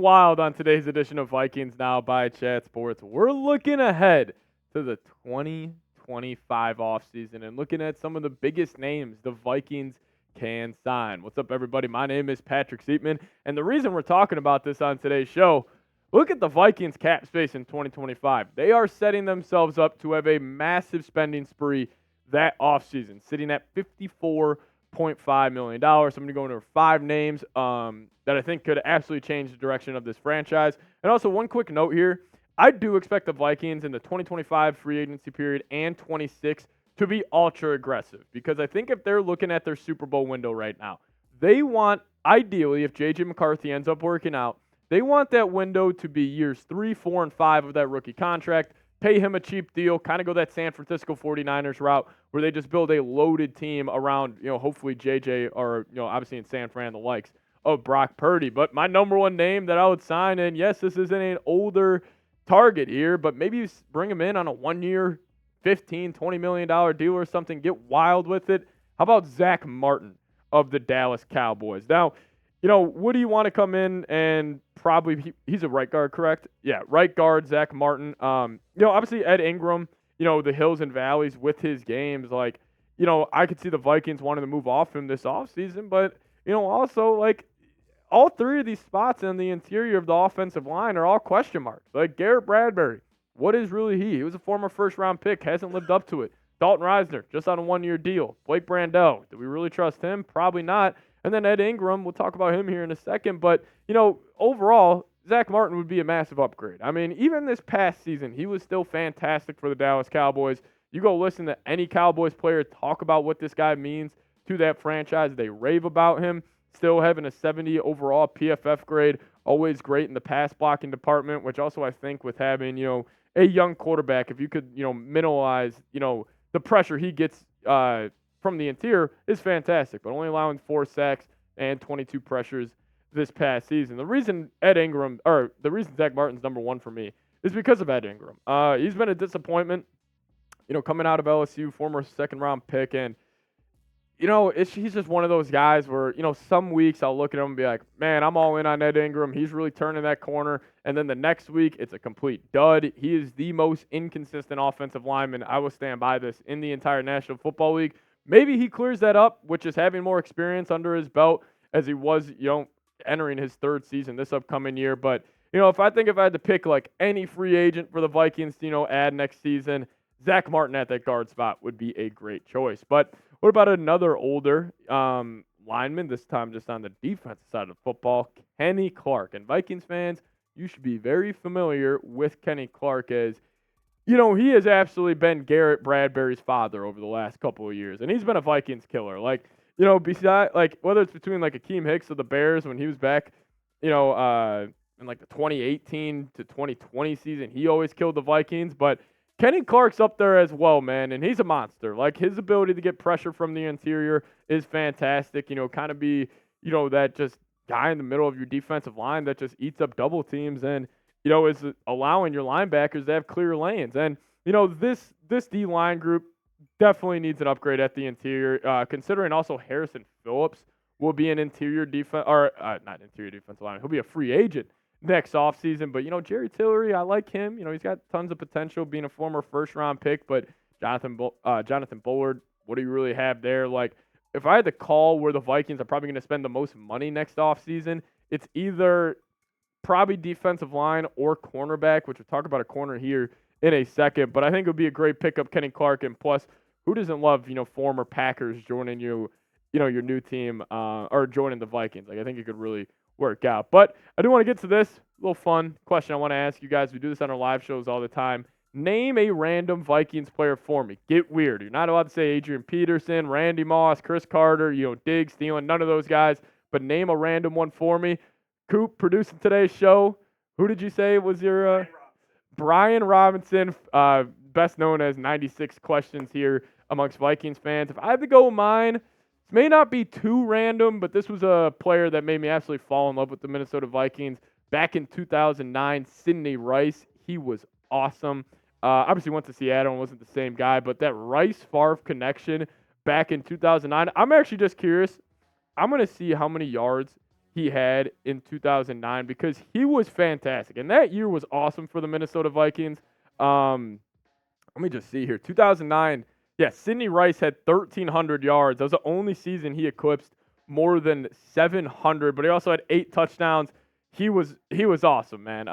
wild on today's edition of Vikings Now by Chat Sports. We're looking ahead to the 2025 offseason and looking at some of the biggest names the Vikings can sign. What's up, everybody? My name is Patrick Siepman, and the reason we're talking about this on today's show, look at the Vikings cap space in 2025. They are setting themselves up to have a massive spending spree that offseason, sitting at $54.5 million. I'm going to go into 5 names that I think could absolutely change the direction of this franchise. And also, one quick note here. I do expect the Vikings in the 2025 free agency period and 26 to be ultra aggressive, because I think if they're looking at their Super Bowl window right now, they want, ideally, if J.J. McCarthy ends up working out, they want that window to be years 3, 4, and 5 of that rookie contract, pay him a cheap deal, kind of go that San Francisco 49ers route where they just build a loaded team around, hopefully J.J. or, obviously in San Fran, the likes of Brock Purdy. But my number one name that I would sign, and yes, this isn't an older target here, but maybe you bring him in on a 1-year, $15, $20 million deal or something, get wild with it. How about Zach Martin of the Dallas Cowboys? Now, would you want to come in and probably he's a right guard, correct? Yeah, right guard, Zach Martin. Obviously Ed Ingram, the hills and valleys with his games. I could see the Vikings wanting to move off him this offseason, but, also, all 3 of these spots in the interior of the offensive line are all question marks. Like Garrett Bradbury, what is really he? He was a former first-round pick, hasn't lived up to it. Dalton Reisner, just on a 1-year deal. Blake Brandel, do we really trust him? Probably not. And then Ed Ingram, we'll talk about him here in a second. But, overall, Zach Martin would be a massive upgrade. I mean, even this past season, he was still fantastic for the Dallas Cowboys. You go listen to any Cowboys player talk about what this guy means to that franchise. They rave about him. Still having a 70 overall PFF grade. Always great in the pass blocking department, which also I think with having, a young quarterback, if you could, minimize, the pressure he gets from the interior is fantastic, but only allowing 4 sacks and 22 pressures this past season. The reason Zach Martin's number 1 for me is because of Ed Ingram. He's been a disappointment, coming out of LSU, former second-round pick, and he's just one of those guys where, some weeks I'll look at him and be like, man, I'm all in on Ed Ingram. He's really turning that corner. And then the next week, it's a complete dud. He is the most inconsistent offensive lineman. I will stand by this in the entire National Football League. Maybe he clears that up, which is having more experience under his belt as he was, entering his 3rd season this upcoming year. But, if I had to pick any free agent for the Vikings to, add next season, Zach Martin at that guard spot would be a great choice. But what about another older lineman, this time just on the defensive side of football, Kenny Clark? And Vikings fans, you should be very familiar with Kenny Clark as, he has absolutely been Garrett Bradbury's father over the last couple of years. And he's been a Vikings killer. Beside, whether it's between Akeem Hicks of the Bears when he was back, in the 2018 to 2020 season, he always killed the Vikings. But Kenny Clark's up there as well, man, and he's a monster. His ability to get pressure from the interior is fantastic. Kind of be, that just guy in the middle of your defensive line that just eats up double teams and, is allowing your linebackers to have clear lanes. And, this D-line group definitely needs an upgrade at the interior, considering also Harrison Phillips will be an interior defense, or not interior defensive line. He'll be a free agent next offseason. But, Jerry Tillery, I like him. He's got tons of potential being a former first-round pick. But Jonathan Bullard, what do you really have there? If I had to call where the Vikings are probably going to spend the most money next offseason, it's either probably defensive line or cornerback, which we'll talk about a corner here in a second. But I think it would be a great pickup, Kenny Clark. And plus, who doesn't love, former Packers joining your new team or joining the Vikings? I think it could really work out. But I do want to get to this little fun question I want to ask you guys. We do this on our live shows all the time. Name a random Vikings player for me. Get weird. You're not allowed to say Adrian Peterson, Randy Moss, Chris Carter, Diggs, Thielen, none of those guys. But name a random one for me. Coop, producing today's show. Who did you say was your Brian Robinson, best known as 96 Questions here amongst Vikings fans. If I had to go with mine, this may not be too random, but this was a player that made me absolutely fall in love with the Minnesota Vikings back in 2009. Sidney Rice. He was awesome. Obviously went to Seattle and wasn't the same guy, but that Rice-Favre connection back in 2009, I'm actually just curious. I'm going to see how many yards he had in 2009 because he was fantastic. And that year was awesome for the Minnesota Vikings. Let me just see here. 2009, yeah, Sidney Rice had 1,300 yards. That was the only season he eclipsed more than 700, but he also had 8 touchdowns. He was awesome, man.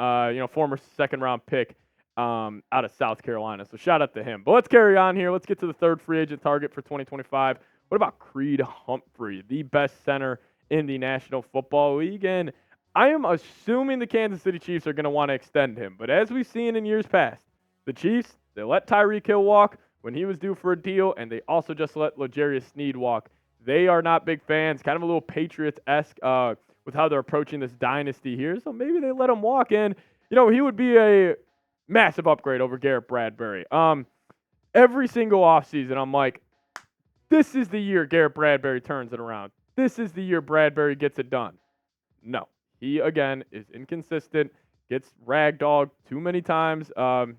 Former second-round pick out of South Carolina. So shout out to him. But let's carry on here. Let's get to the third free agent target for 2025. What about Creed Humphrey, the best center in the National Football League? And I am assuming the Kansas City Chiefs are going to want to extend him. But as we've seen in years past, the Chiefs, they let Tyreek Hill walk when he was due for a deal, and they also just let L'Jarius Sneed walk. They are not big fans, kind of a little Patriots-esque with how they're approaching this dynasty here. So maybe they let him walk in. He would be a massive upgrade over Garrett Bradbury. Every single offseason, I'm like, this is the year Garrett Bradbury turns it around. This is the year Bradbury gets it done. No. He, again, is inconsistent, gets ragdogged too many times, on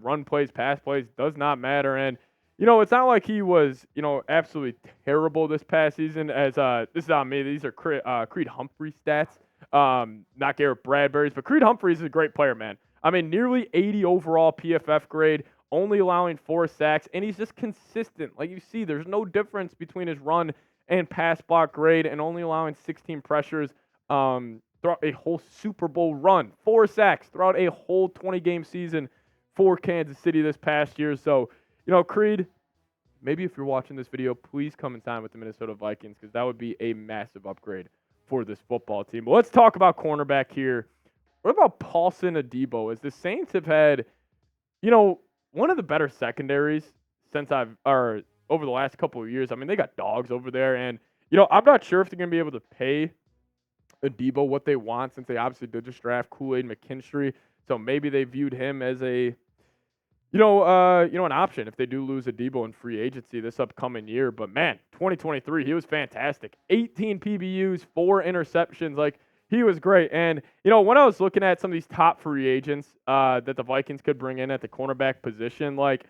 run plays, pass plays, does not matter. And, it's not like he was, absolutely terrible this past season as this is on me. These are Creed Humphrey stats, not Garrett Bradbury's, but Creed Humphreys is a great player, man. I mean, nearly 80 overall PFF grade, only allowing 4 sacks, and he's just consistent. Like you see, there's no difference between his run and pass block grade, and only allowing 16 pressures throughout a whole Super Bowl run. 4 sacks throughout a whole 20-game season for Kansas City this past year. So, Creed, maybe if you're watching this video, please come and sign with the Minnesota Vikings because that would be a massive upgrade for this football team. But let's talk about cornerback here. What about Paulson Adebo? As the Saints have had, one of the better secondaries over the last couple of years. I mean, they got dogs over there, and I'm not sure if they're going to be able to pay Adebo what they want since they obviously did just draft Kool-Aid McKinstry. So maybe they viewed him as an option if they do lose Adebo in free agency this upcoming year. But man, 2023, he was fantastic. 18 PBUs, 4 interceptions. Like, he was great. And, when I was looking at some of these top free agents that the Vikings could bring in at the cornerback position, like,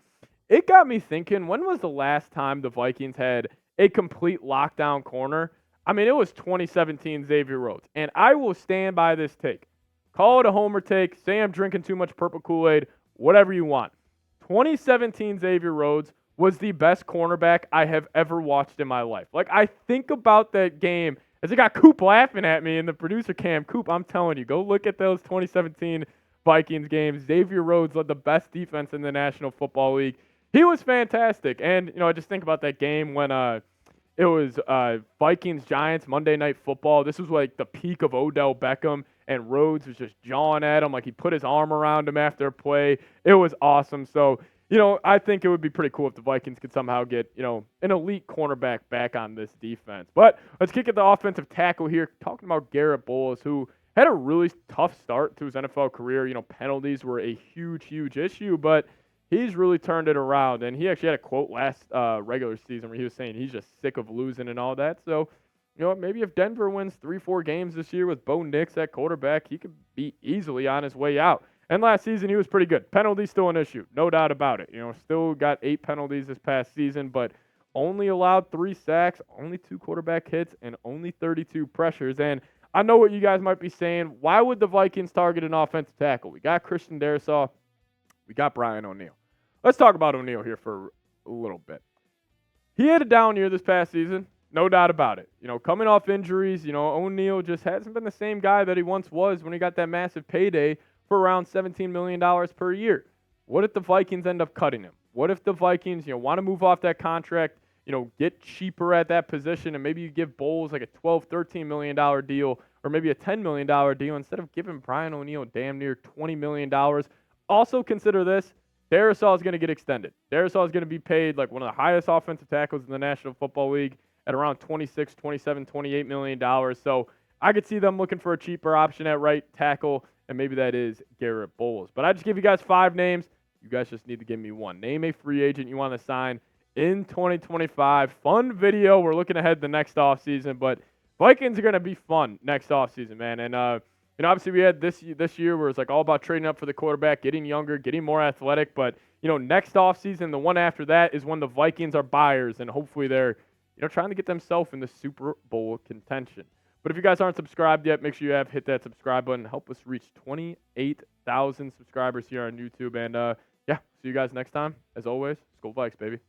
it got me thinking, when was the last time the Vikings had a complete lockdown corner? I mean, it was 2017 Xavier Rhodes. And I will stand by this take. Call it a homer take. Say I'm drinking too much purple Kool-Aid. Whatever you want. 2017 Xavier Rhodes was the best cornerback I have ever watched in my life. Like, I think about that game as I got Coop laughing at me and the producer cam. Coop, I'm telling you, go look at those 2017 Vikings games. Xavier Rhodes led the best defense in the National Football League. He was fantastic. And, I just think about that game when it was Vikings-Giants Monday Night Football. This was like the peak of Odell Beckham, and Rhodes was just jawing at him like he put his arm around him after a play. It was awesome. So, I think it would be pretty cool if the Vikings could somehow get, an elite cornerback back on this defense. But let's kick at the offensive tackle here, talking about Garrett Bowles, who had a really tough start to his NFL career. Penalties were a huge, huge issue, but he's really turned it around. And he actually had a quote last regular season where he was saying he's just sick of losing and all that. So, maybe if Denver wins 3-4 games this year with Bo Nix at quarterback, he could be easily on his way out. And last season, he was pretty good. Penalties still an issue, no doubt about it. Still got 8 penalties this past season, but only allowed 3 sacks, only 2 quarterback hits, and only 32 pressures. And I know what you guys might be saying. Why would the Vikings target an offensive tackle? We got Christian Darrisaw. We got Brian O'Neill. Let's talk about O'Neill here for a little bit. He had a down year this past season. No doubt about it. Coming off injuries, O'Neill just hasn't been the same guy that he once was when he got that massive payday for around $17 million per year. What if the Vikings end up cutting him? What if the Vikings, want to move off that contract, get cheaper at that position, and maybe you give Bowles like a $12, $13 million deal or maybe a $10 million deal instead of giving Brian O'Neill damn near $20 million. Also consider this. Darrisaw is going to get extended. Darrisaw is going to be paid like one of the highest offensive tackles in the National Football League at around $26, $27, $28 million. So I could see them looking for a cheaper option at right tackle, and maybe that is Garrett Bowles. But I just give you guys 5 names. You guys just need to give me one. Name a free agent you want to sign in 2025. Fun video. We're looking ahead to the next offseason, but Vikings are going to be fun next offseason, man. And, obviously we had this year where it's like all about trading up for the quarterback, getting younger, getting more athletic. But, next offseason, the one after that is when the Vikings are buyers, and hopefully they're, trying to get themselves in the Super Bowl contention. But if you guys aren't subscribed yet, make sure you hit that subscribe button. Help us reach 28,000 subscribers here on YouTube. And yeah, see you guys next time. As always, Skol Vikes, baby.